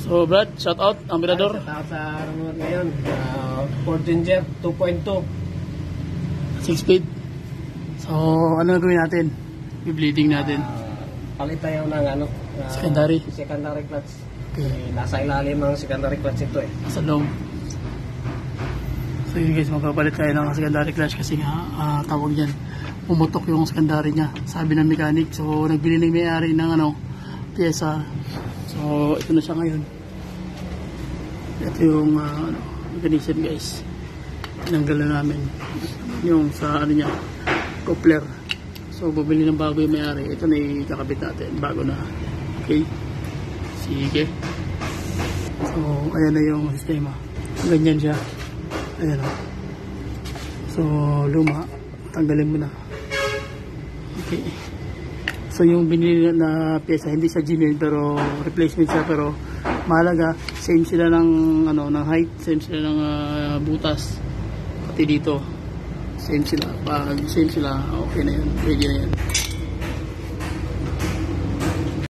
So Brad, shout out ang Mirador. Shout out sa Ramon ngayon. Ford Ranger 2.2. 6 speed. So ano gagawin natin? I-bleeding natin. Palit tayo ng Secondary clutch. Okay. Nasa ilalim ang secondary clutch ito eh. Sa loob. So yun guys, magpapalit tayo ng secondary clutch kasi nga tawag dyan, pumutok yung secondary niya, sabi ng mechanic. So nagbili ng may-ari ng pyesa. So ito na siya ngayon. Ito yung mechanism guys. Tinanggal na namin yung sa niya, coupler. So bumili ng bago yung may-ari. Ito na ikakabit natin, bago na. Okay, sige. So ayan na yung sistema, ganyan siya. Ayan o. So luma, tanggalin mo na. Okay. So yung binili na pyesa, hindi sa genuine pero replacement siya, pero mahalaga, same sila ng ng height, same sila ng butas. Pati dito same sila. Pag same sila, okay na yun, pwede na yan.